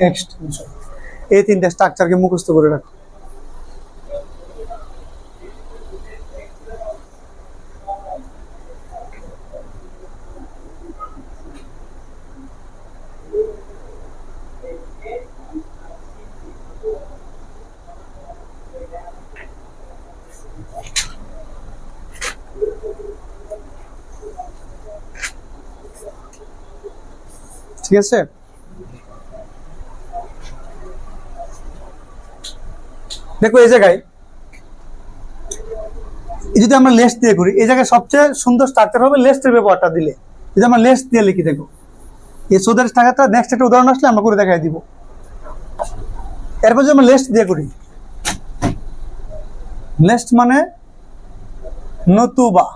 এক্সটেনশন। এই তিনটা স্ট্রাকচারকে মুখস্থ করে রাখো। ঠিক আছে, দেখো এই জায়গায় যদি আমরা লেস দিয়ে করি, এই জায়গায় সবচেয়ে সুন্দর স্ট্রাকচার হবে লেস্টের ব্যবহারটা দিলে। যদি আমরা লেস দিয়ে লিখি, দেখো এই সোদের স্ট্রাকচারটা নেক্সট একটা উদাহরণ আসলে আমরা করে দেখাই দিব। এরপর যদি আমরা লেস্ট দিয়ে করি, লেস্ট মানে নতুবা,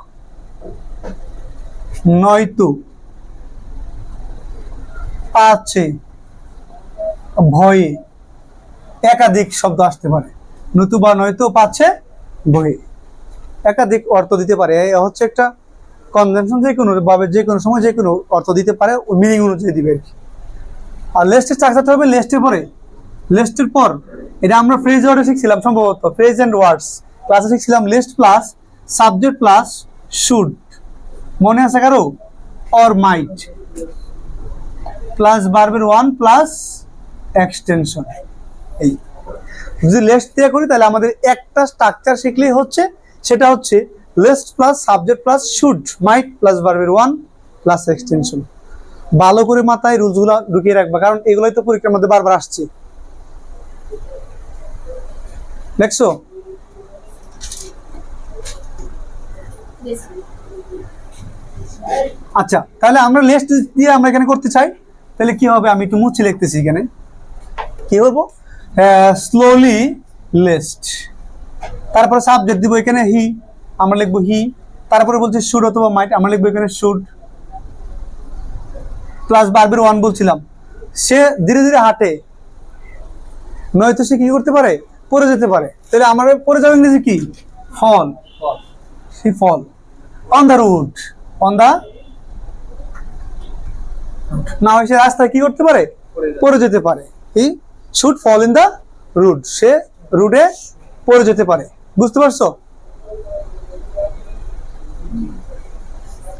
নয়তো, পাচ্ছে, ভয়ে, একাধিক শব্দ আসতে পারে। নতুবা, নয়তো, পাচ্ছে, ভয়ে, একাধিক অর্থ দিতে পারে। হচ্ছে একটা কনভেনশন, যে কোনো ভাবে যে কোনো সময় যে কোনো অর্থ দিতে পারে, ওই মিনিং অনুযায়ী দিবে আর কি। আর লেস্টের স্ট্রাকচারটা হবে লেস্টের পরে, লেস্টের পর, এটা আমরা ফ্রেজ ওয়ার্ডে শিখছিলাম সম্ভবত, ফ্রেজ এন্ড ওয়ার্ডস ক্লাসে শিখছিলাম। Lest plus subject plus should, মনে আছে কারো? অর মাইট প্লাস ভার্বের ওয়ান প্লাস এক্সটেনশন। এই যদি লিস্ট দিয়ে করি তাহলে আমাদের একটা স্ট্রাকচার শিখলেই হচ্ছে, সেটা হচ্ছে lest plus subject plus should might plus ভার্বের ওয়ান প্লাস এক্সটেনশন। ভালো করে মাথায় রুলসগুলো ঢুকিয়ে রাখবা, কারণ এগুলোই তো পরীক্ষার মধ্যে বারবার আসছে। দেখছো? আচ্ছা, তাহলে আমরা লিস্ট দিয়ে আমরা এখানে করতে চাই, তাহলে কি হবে? আমি একটু মুছে লিখতেছি এখানে। কি বলবো? স্লোলি লিস্ট, তারপরে সাবজেক্ট দিব এখানে হি, আমরা লিখবো হি। তারপরে বলছি শুড অথবা মাইট, আমরা লিখবো এখানে শুড প্লাস ভার্বের ওয়ান। বলছিলাম সে ধীরে ধীরে হাঁটে, নয়তো সে কি করতে পারে? পড়ে যেতে পারে। তাহলে আমার পড়ে যাবে ইংরেজি কি? ফল। সে fall. On the road, on the, না হয় সে রাস্তায় কি করতে পারে? পড়ে যেতে পারে। He should fall in the road, সে রোডে পড়ে যেতে পারে। বুঝতে পারছো?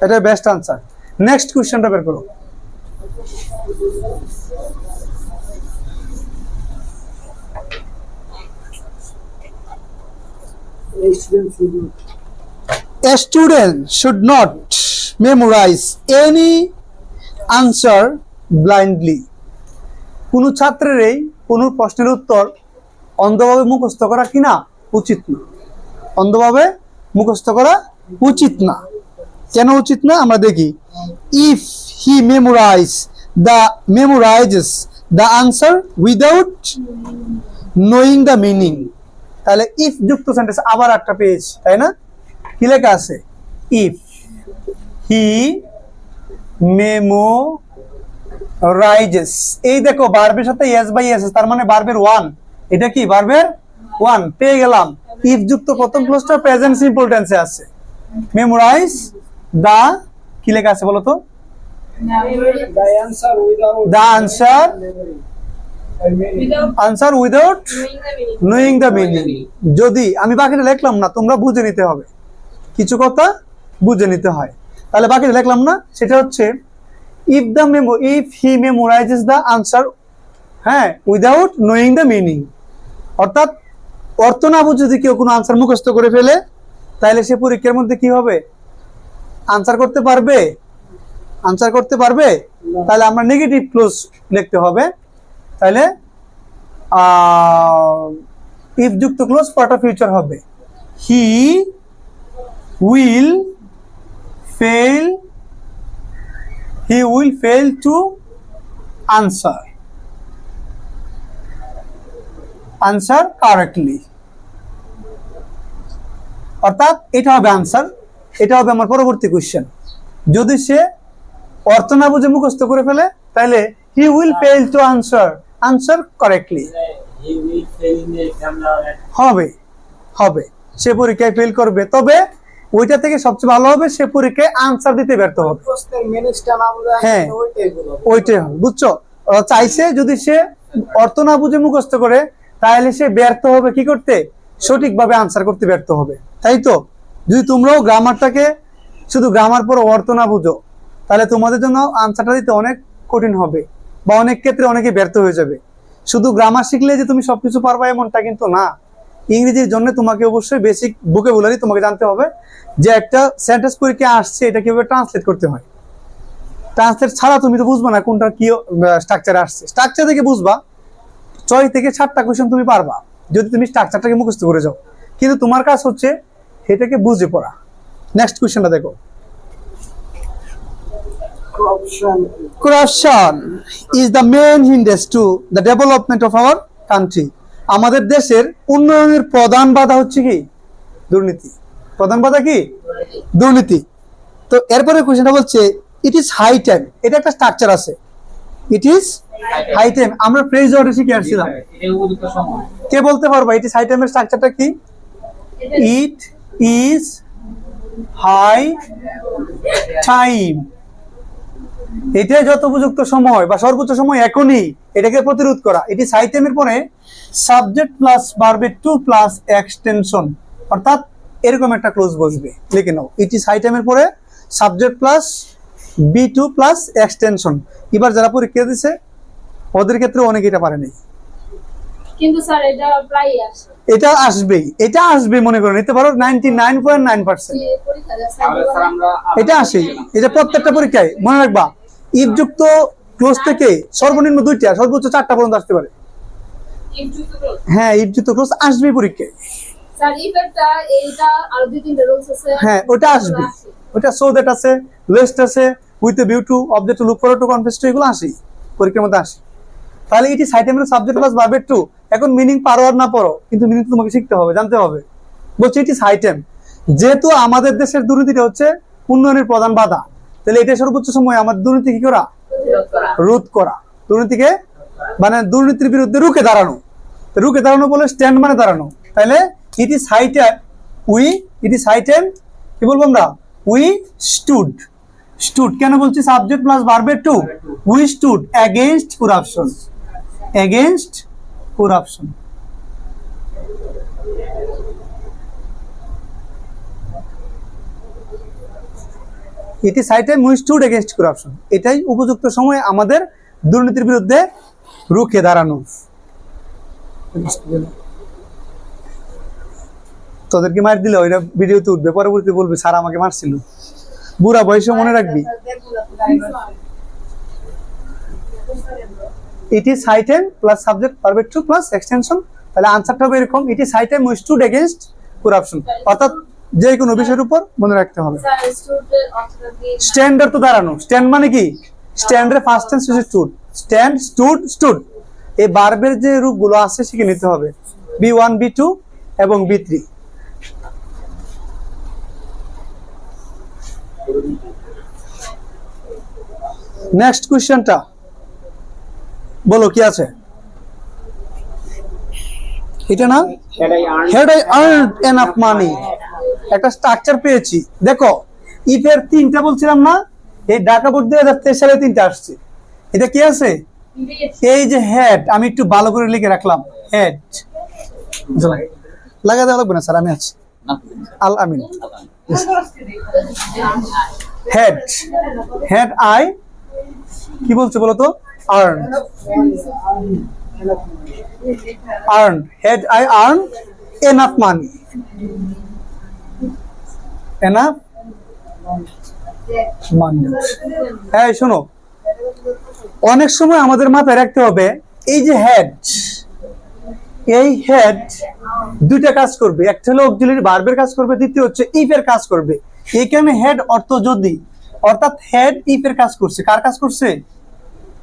এটা বেস্ট আনসার। নেক্সট কোশ্চেনটা বের করো। A student should not memorize any answer blindly. কোন ছাত্রের এই কোন প্রশ্নের উত্তর অন্ধভাবে মুখস্থ করা কিনা উচিত না। অন্ধভাবে মুখস্থ করা উচিত না। কেন উচিত না আমরা দেখি। If he memorizes the answer without knowing the meaning, তাহলে ইফ যুক্ত সেন্টেন্স আবার একটা পেজ, তাই না? কি লেখা আছে? ইফ হি মেমোরাইজেস, এই দেখো ভার্বের সাথে এস বাই এস, তার মানে ভার্বের ওয়ান, এটা কি ভার্বের ওয়ান পেয়ে গেলাম। ইফ যুক্ত প্রথম ক্লোজটা প্রেজেন্ট সিম্পল টেন্সে আছে। মেমোরাইজ দা, কি লেখা আছে বলো তো? The answer without The answer memory. I mean, answer without knowing the meaning. Knowing the meaning. যদি আমি বাকিটা লিখলাম না, তোমরা বুঝে নিতে হবে, কিছু কথা বুঝে নিতে হয়। তাহলে বাকিটা লিখলাম না, সেটা হচ্ছে ইফ হি মেমোরাইজেস দ্য আনসার, হ্যাঁ, উইদাউট নোয়িং দ্য মিনিং, অর্থাৎ অর্থ না বুঝে যদি কেউ কোনো আনসার মুখস্থ করে ফেলে, তাহলে সে পরীক্ষার মধ্যে কি হবে? আনসার করতে পারবে? আনসার করতে পারবে? তাহলে আমরা নেগেটিভ ক্লোজ লিখতে হবে। তাহলে ইফ যুক্ত ক্লোজ পরটা ফিউচার হবে। He will fail to answer correctly, অর্থাৎ এটা হবে আনসার, এটা হবে আমার পরবর্তী কোশ্চেন। যদি সে অর্থ না বুঝে মুখস্থ করে ফেলে, তাহলে he will fail to answer correctly He will fail in the exam now. হবে সে পরীক্ষায় ফেল করবে, তবে ওইটা থেকে সবচেয়ে ভালো হবে সে পরীক্ষায় আনসার দিতে ব্যর্থ হবে। প্রশ্নের মিনিংসটা না বুঝে হ্যাঁ। ওইটাই বলো। ওইটাই হবে, বুঝছো? ওরা চাইছে যদি সে অর্থ না বুঝে মুখস্থ করে, তাহলে সে ব্যর্থ হবে কি করতে? সঠিকভাবে আনসার করতে ব্যর্থ হবে, তাই তো? যদি তোমরাও গ্রামারটাকে শুধু গ্রামার পর অর্থ না বুঝো, তাহলে তোমাদের জন্য আনসারটা দিতে অনেক কঠিন হবে, বা অনেক ক্ষেত্রে অনেকে ব্যর্থ হয়ে যাবে। শুধু গ্রামার শিখলে যে তুমি সবকিছু পারবা এমনটা কিন্তু না। ইংরেজির জন্য তোমাকে অবশ্যই বেসিক ভোকাবুলারি তোমাকে জানতে হবে, যে একটা সেন্টেন্স পরীক্ষা আসছে এটা কিভাবে ট্রান্সলেট করতে হয়। ট্রান্সলেট ছাড়া তুমি তো বুঝবা না কোনটা কি স্ট্রাকচারে আসছে। স্ট্রাকচার থেকে বুঝবা, 6 থেকে 7টা কোশ্চেন তুমি পারবা যদি তুমি স্ট্রাকচারটাকে মুখস্থ করে যাও, কিন্তু তোমার কাজ হচ্ছে এটাকে বুঝে পড়া। নেক্সট কোশ্চেনটা দেখো। Corruption is the main hindrance to the development of our country. আমাদের দেশের উন্নয়নের প্রধান বাধা হচ্ছে কি? দুর্নীতি। প্রধান বাধা কি? দুর্নীতি। তো এরপরে কোশ্চেনটা বলছে ইট ইজ হাই টাইম, এটা একটা স্ট্রাকচার আছে। ইট ইজ হাই টাইম, আমরা ফ্রেজ ওয়ার্ডে শিখে আসছিলাম। এটা উপযুক্ত সময়। কে বলতে পারবা ইট ইজ হাই টাইমের স্ট্রাকচারটা কি? ইট ইজ হাই টাইম, এটাই যত উপযুক্ত সময় বা সর্বোচ্চ সময় এখনই, এটাকে প্রতিরোধ করা। এটি সাইটেমের পরে সাবজেক্ট প্লাস ভার্বের টু প্লাস এক্সটেনশন, অর্থাৎ এরকম একটা ক্লোজ বসবে, লিখে নাও। ইট ইজ সাইটেমের পরে subject plus B2 plus extension. এবার যারা পরীক্ষা দিছে ওদের ক্ষেত্রে অনেকে এটা পারেনি, কিন্তু স্যার এটা প্রায় আসে। এটা আসবে মনে করো, নিতে পারো 99.9%। যে পরীক্ষা দেয় তাহলে স্যার আমরা এটা আসে, এটা প্রত্যেকটা পরীক্ষায় মনে রাখবা। ইফ যুক্ত ক্লোজ থেকে সর্বনিম্ন 2টা সর্বোচ্চ 4টা পর্যন্ত আসতে পারে। ইফযুক্ত ক্লোজ। হ্যাঁ, ইফ যুক্ত ক্লোজ আসবে পরীক্ষায়। স্যার ইফেক্টটা এইটা আর 2-3টা রুলস আছে। হ্যাঁ, ওটা আসবে, ওটা সো দ্যাট আছে, লেস্ট আছে, with a view to, object to, look for to, confess to, এগুলো আসে পরীক্ষার মধ্যে আসে। তাহলে এটি সাইটেমের সাবজেক্ট প্লাস ভার্বের টু। এখন মিনিং পারো আর না পারো, কিন্তু মিনিং তোমাকে শিখতে হবে, জানতে হবে। বলছি এটি সাইটেম, যেহেতু আমাদের দেশের দুর্নীতিটা হচ্ছে উন্নয়নের প্রধান বাধা, তাহলে এটা সর্বোচ্চ সময় আমাদের দুর্নীতি কি করা? রোধ করা। দুর্নীতিকে মানে দুর্নীতির বিরুদ্ধে রুখে দাঁড়ানো। রুখে দাঁড়ানো বলে স্ট্যান্ড মানে দাঁড়ানো। তাহলে ইট ইজ হাই টাইম কি বলবো আমরা? We stood. কেন বলছি? সাবজেক্ট প্লাস ভার্বের two. We stood against corruption. It is high time we stood against corruption. এটাই উপযুক্ত সময় আমাদের দুর্নীতির বিরুদ্ধে রুখে দাঁড়ানো। তোদেরকে মার দিলে ওইটা ভিডিওতে উঠবে, পরবর্তী বলবে স্যার আমাকে মারছিল। বুড়া বয়সে মনে রাখবি। It is high time plus subject verb two plus extension. তাহলে আনসারটা হবে এরকম, it is high time we stood against corruption. অর্থাৎ যে কোনো বিষয়ের উপর মনে রাখতে হবে। স্যার স্টুডেন্ট অর্থাৎ স্ট্যান্ডার্ড তো দাঁড়ানো। স্ট্যান্ড মানে কি? স্ট্যান্ডের ফার্স্ট টেন্স হচ্ছে স্টুড। Stand, stood. এই ভার্বের যে রূপগুলো আছে শিখে নিতে হবে, B1 B2 এবং B3। নেক্সট কোশ্চেনটা বলো কি আছে এটা না had I earned enough money একটা স্ট্রাকচার পেয়েছি দেখো ইফ এর তিনটা বলছিলাম না এই ঢাকা বোর্ড 2023 সালে তিনটা আসছে এটা কি আছে এই যে হেড আমি একটু ভালো করে লিখে রাখলাম হেড লাগা দেওয়া লাগবে না স্যার আমি আছি আল আমিন হেড হেড আই কি বলছে বলো তো earn earned had I earned enough money enough money এই শোনো অনেক সময় আমাদের মাথায় রাখতে হবে এই যে হেড এই হেড দুইটা কাজ করবে একটা হলো অক্সিলারি ভার্বের কাজ করবে দ্বিতীয় হচ্ছে ইফ এর কাজ করবে এখানে হেড অর্থ যদি অর্থাৎ হেড ইফ এর কাজ করছে কার কাজ করছে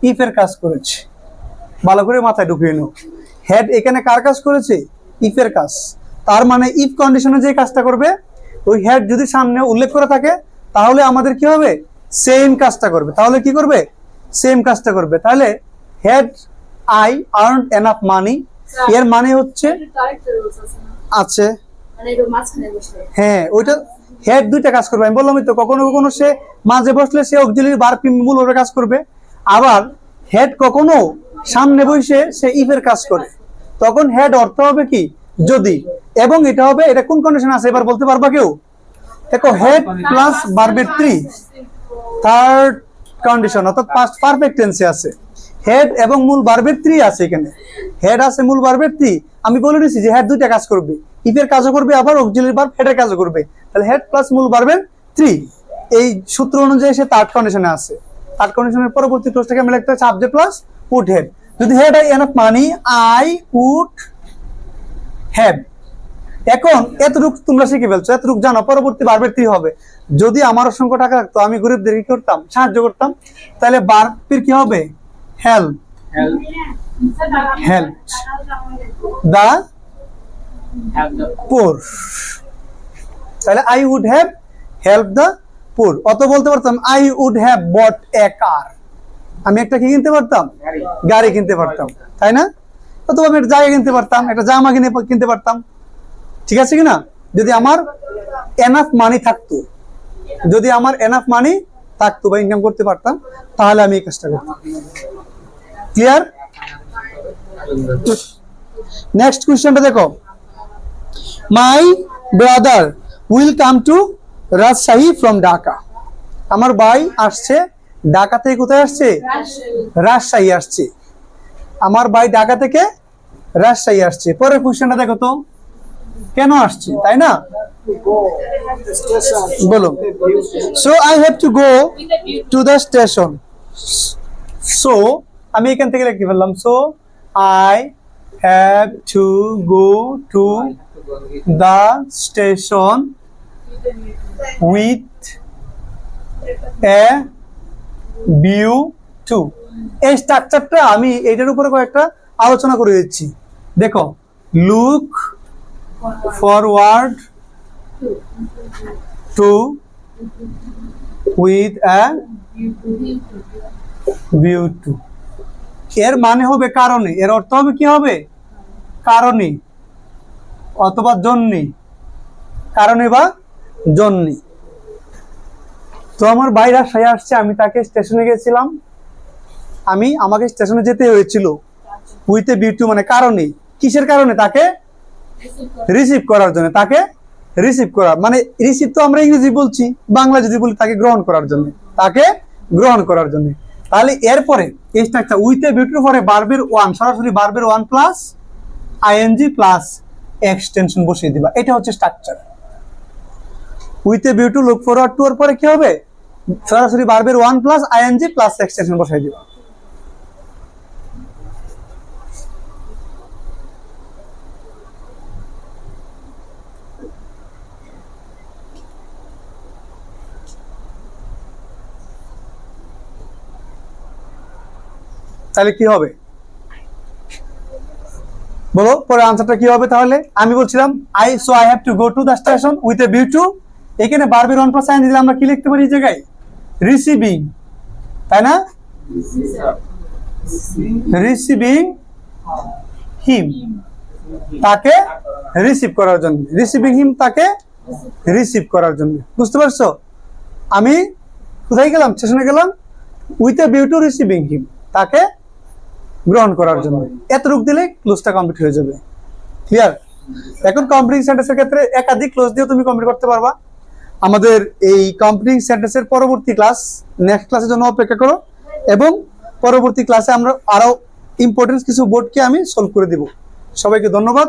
ইফ এর কাজ করেছে ভালো করে মাথায় ঢুকিয়ে নাও হেড এখানে কার কাজ করেছে ইফ এর কাজ তার মানে ইফ কন্ডিশনে যে কাজটা করবে ওই হেড যদি সামনে উল্লেখ করে থাকে তাহলে আমাদের কি হবে সেম কাজটা করবে তাহলে কি করবে সেম কাজটা করবে তাহলে head I earned enough money এর মানে হচ্ছে আছে হ্যাঁ ওইটা হেড দুইটা কাজ করবে আমি বললামই তো কখনো কখনো সে মাঝে বসলে সে অক্সিলারি ভার্ব মূল ভাবে কাজ করবে আবার হেড কখনো সামনে বসে সে ইফের কাজ করে তখন হেড অর্থ হবে কি যদি এবং এটা হবে এটা কোন কন্ডিশন আছে এবার বলতে পারবা কেউ দেখো হেড প্লাস ভার্বের 3 থার্ড কন্ডিশন অর্থাৎ পাস্ট পারফেক্ট টেন্সে আছে হেড এবং মূল ভার্বের 3 আছে এখানে হেড আছে মূল ভার্বের 3 আমি বলে দিয়েছি যে হেড দুইটা কাজ করবে ইফের কাজও করবে আবার অক্সিলারি ভার্ব হেডের কাজও করবে তাহলে হেড প্লাস মূল ভার্বের 3 এই সূত্র অনুযায়ী সে থার্ড কন্ডিশনে আছে থার্ড কন্ডিশনের পরবর্তী ক্লোজটাকে আমি লিখতে সাবজেক্ট প্লাস would have যদি had I enough money I would have এখন এতটুকু তোমরা শিখে ফেলছো এতটুকু জানো পরবর্তী ভার্বের 3 হবে যদি আমার অসংখ্য টাকা থাকতো আমি গরিবদের কি করতাম সাহায্য করতাম তাহলে ভার্বের কি হবে হেল্প হেল্প দা পুর তাহলে আই উড হ্যাভ হেল্প দা পুর অত বলতে পারতাম আই উড হ্যাভ বট এ কার আমি একটা কি কিনতে পারতাম গাড়ি কিনতে পারতাম তাই না অথবা আমি একটা জায়গা কিনতে পারতাম একটা জামা কিনতে পারতাম ঠিক আছে কিনা যদি আমার এনাফ মানি থাকতো যদি আমার এনাফ মানি থাকতো বা ইনকাম করতে পারতাম তাহলে আমি এই কাজটা করতাম ক্লিয়ার নেক্সট কোশ্চেনটা দেখো my brother will come to Rajshahi from Dhaka আমার ভাই আসছে ঢাকা থেকে কোথায় আসছে রাজশাহী আসছে আমার ভাই ঢাকা থেকে রাজশাহী আসছে পরের কোশ্চেনটা দেখো তো কেন আসছে তাই না বলো so I have to go to the station so আমি এখান থেকে লিখতে ফেললাম so I have to go to the station with a view two এই স্ট্রাকচারটা আমি এইটার উপরে কয়েকটা আলোচনা করে দিচ্ছি দেখো look forward to with a view two এর মানে হবে কারণে এর অর্থ হবে কি হবে কারণে অথবা জন্যে কারণে বা জন্যে তো আমার ভাই রাজশাহী আসছে আমি তাকে স্টেশনে গেছিলাম আমাকে স্টেশনে যেতে হয়েছিল উইথ এ ভিউ টু মানে কারণে কিসের কারণে তাকে রিসিভ করার জন্য তাকে রিসিভ করা মানে রিসিভ তো আমরা ইংরেজি বলছি বাংলা যদি বলি তাকে গ্রহণ করার জন্য তাকে গ্রহণ করার জন্য তাহলে এরপরে এই structure with a view two পরে ভার্বের 1 সরাসরি ভার্বের 1 প্লাস আইএনজি প্লাস এক্সটেনশন বসিয়ে দিবা এটা হচ্ছে structure with a view to look forward to এর পরে কি হবে সরাসরি ভার্বের 1 প্লাস আইএনজি প্লাস এক্সটেনশন বসিয়ে দিবা তাহলে কি হবে বলো পরে আনসারটা কি হবে তাহলে আমি বলছিলাম I have to go to the station with a view two এখানে ভার্বের ওয়ান প্লাস আইএনজি দিলে আমরা কি লিখতে পারি এই জায়গায়? রিসিভিং, তাই না? রিসিভিং হিম, তাকে রিসিভ করার জন্য। রিসিভিং হিম, তাকে রিসিভ করার জন্য। বুঝতে পারছো? আমি কোথায় গেলাম? স্টেশনে গেলাম। With a view to receiving him, তাকে গ্রহণ করার জন্য। এতটুকু দিলে ক্লোজটা কমপ্লিট হয়ে যাবে। ক্লিয়ার? এখন কমপ্লিটিং সেন্টেন্সের ক্ষেত্রে একাধিক ক্লোজ দিয়ে তুমি কমপ্লিট করতে পারবা। আমাদের এই কমপ্লিটিং সেন্টেন্সের পরবর্তী ক্লাস, নেক্সট ক্লাসের জন্য অপেক্ষা করো, এবং পরবর্তী ক্লাসে আমরা আরো ইম্পর্টেন্ট কিছু বোর্ডকে আমি সলভ করে দিব। সবাইকে ধন্যবাদ।